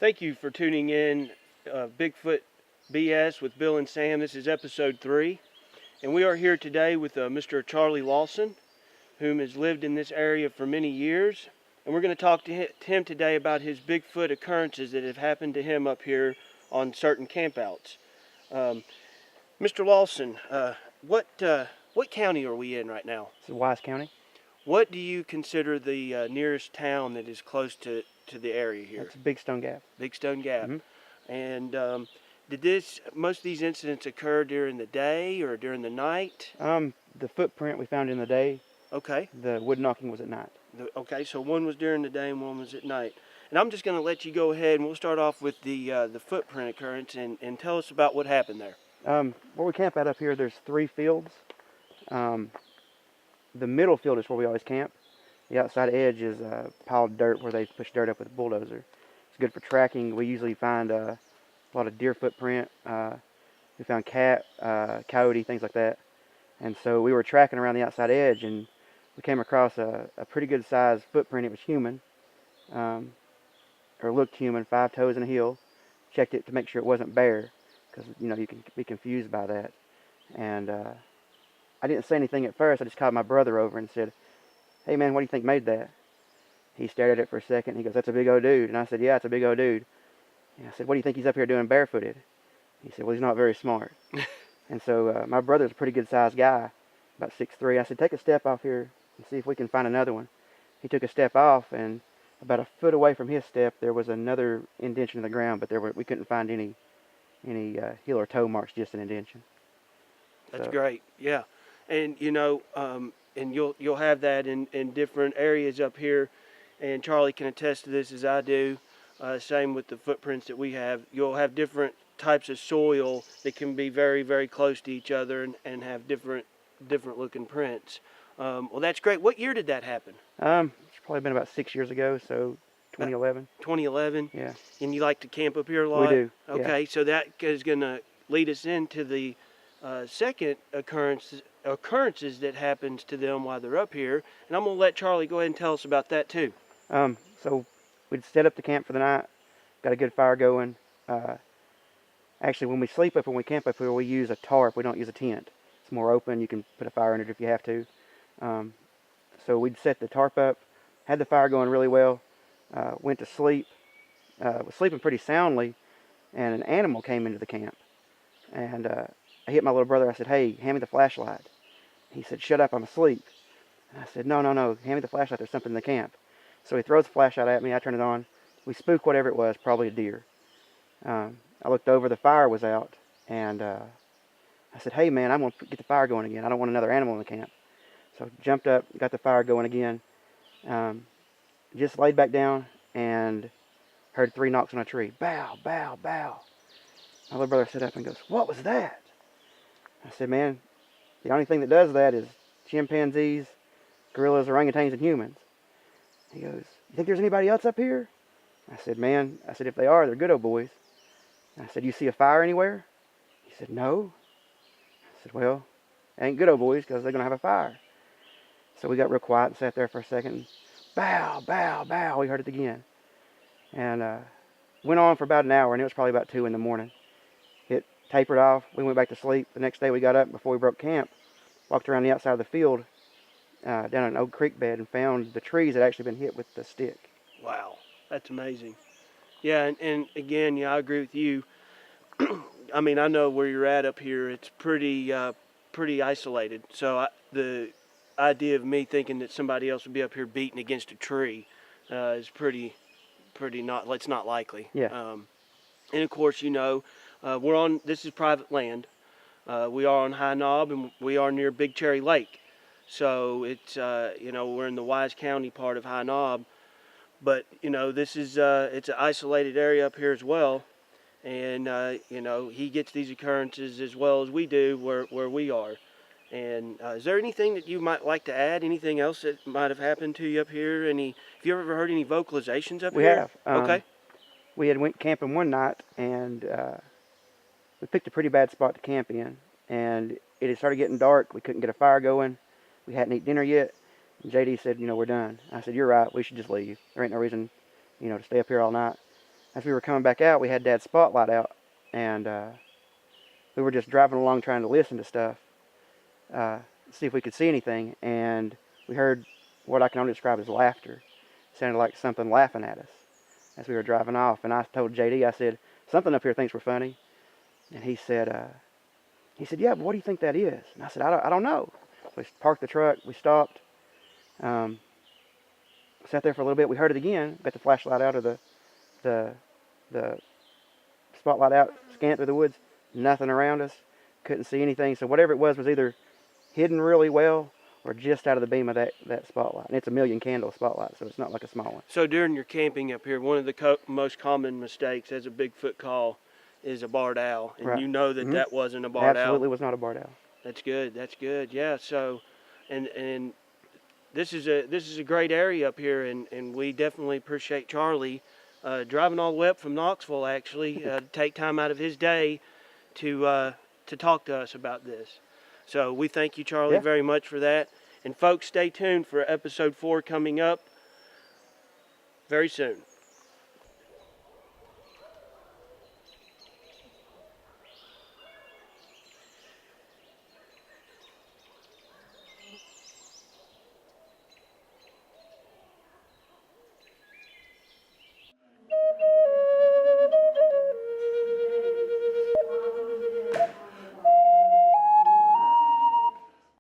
Thank you for tuning in Bigfoot BS with Bill and Sam. This is episode 3, and we are here today with Mr. Charlie Lawson, whom has lived in this area for many years. And we're going to talk to him today about his Bigfoot occurrences that have happened to him up here on certain campouts. Mr. Lawson, what county are we in right now? This is Wise County. What do you consider the nearest town that is close to the area here? It's Big Stone Gap. Big Stone Gap. Mm-hmm. And did most of these incidents occur during the day or during the night? The footprint we found in the day. Okay. The wood knocking was at night. Okay, so one was during the day and one was at night. And I'm just going to let you go ahead, and we'll start off with the footprint occurrence and tell us about what happened there. Where we camp out up here, there's 3 fields. The middle field is where we always camp. The outside edge is a pile of dirt where they push dirt up with a bulldozer. It's good for tracking. We usually find a lot of deer footprint. We found cat, coyote, things like that. And so we were tracking around the outside edge, and we came across a pretty good sized footprint. It was human, or looked human, 5 toes and a heel. Checked it to make sure it wasn't bear, because you can be confused by that. And I didn't say anything at first. I just called my brother over and said, "Hey man, what do you think made that?" He stared at it for a second. And he goes, "That's a big old dude." And I said, "Yeah, it's a big old dude." And I said, "What do you think he's up here doing barefooted?" He said, "Well, he's not very smart." And so my brother's a pretty good sized guy, about 6'3". I said, "Take a step off here and see if we can find another one." He took a step off, and about a foot away from his step, there was another indention in the ground, but we couldn't find any heel or toe marks, just an indention. That's great, yeah. And and you'll have that in different areas up here, and Charlie can attest to this as I do. Same with the footprints that we have. You'll have different types of soil that can be very, very close to each other and have different looking prints. Well, that's great. What year did that happen? It's probably been about 6 years ago, so 2011. 2011? Yeah. And you like to camp up here a lot? We do. Okay, yeah. So that is going to lead us into the second occurrences that happens to them while they're up here. And I'm going to let Charlie go ahead and tell us about that too. So we'd set up the camp for the night, got a good fire going. Actually, when we sleep up, when we camp up here, we use a tarp. We don't use a tent. It's more open. You can put a fire in it if you have to. So we'd set the tarp up, had the fire going really well, went to sleep, was sleeping pretty soundly, and an animal came into the camp. And I hit my little brother. I said, "Hey, hand me the flashlight." He said, "Shut up, I'm asleep." And I said, No, hand me the flashlight. There's something in the camp." So he throws the flashlight at me. I turn it on. We spook whatever it was, probably a deer. I looked over, the fire was out, and I said, "Hey man, I'm going to get the fire going again. I don't want another animal in the camp." So I jumped up, got the fire going again, just laid back down and heard 3 knocks on a tree. Bow, bow, bow. My little brother sat up and goes, "What was that?" I said, "Man, the only thing that does that is chimpanzees, gorillas, orangutans, and humans." He goes, "You think there's anybody else up here?" I said, "Man," I said, "if they are, they're good old boys." I said, "You see a fire anywhere?" He said, "No." I said, "Well, they ain't good old boys because they're going to have a fire." So we got real quiet and sat there for a second. Bow, bow, bow. We heard it again. And went on for about an hour, and it was probably about 2 in the morning. It tapered off. We went back to sleep. The next day we got up before we broke camp, walked around the outside of the field down an old creek bed and found the trees had actually been hit with the stick. Wow, that's amazing. Yeah, and again, I agree with you. I mean, I know where you're at up here. It's pretty isolated. So the idea of me thinking that somebody else would be up here beating against a tree is pretty not. It's not likely. Yeah. And of course, we're on. This is private land. We are on High Knob, and we are near Big Cherry Lake. So it's we're in the Wise County part of High Knob. But this is it's an isolated area up here as well, and he gets these occurrences as well as we do where we are. And is there anything that you might like to add? Anything else that might have happened to you up here? Have you ever heard any vocalizations up We here? have. Okay. We had went camping one night, and we picked a pretty bad spot to camp in, and it had started getting dark. We couldn't get a fire going. We hadn't eaten dinner yet. And JD said, "We're done." I said, "You're right. We should just leave. There ain't no reason, to stay up here all night." as we were coming back out, we had Dad's spotlight out, and we were just driving along trying to listen to stuff, see if we could see anything, and we heard what I can only describe as laughter. It sounded like something laughing at us as we were driving off. And I told JD, I said, something up here thinks we're funny. And he said, yeah, but what do you think that is? And I said, I don't know. So we parked the truck, we stopped, sat there for a little bit. We heard it again, got the flashlight out, or the spotlight out, scanned through the woods, nothing around us, couldn't see anything. So whatever it was either hidden really well or just out of the beam of that spotlight. And it's a 1,000,000 candle spotlight, so it's not like a small one. So during your camping up here, one of the most common mistakes as a Bigfoot call is a barred owl. And Right. you know that that wasn't a barred owl. Absolutely was not a barred owl. That's good. That's good. Yeah. So, and this is a great area up here, and we definitely appreciate Charlie driving all the way up from Knoxville actually to take time out of his day to talk to us about this. So we thank you, Charlie, very much for that. And folks, stay tuned for episode 4 coming up very soon.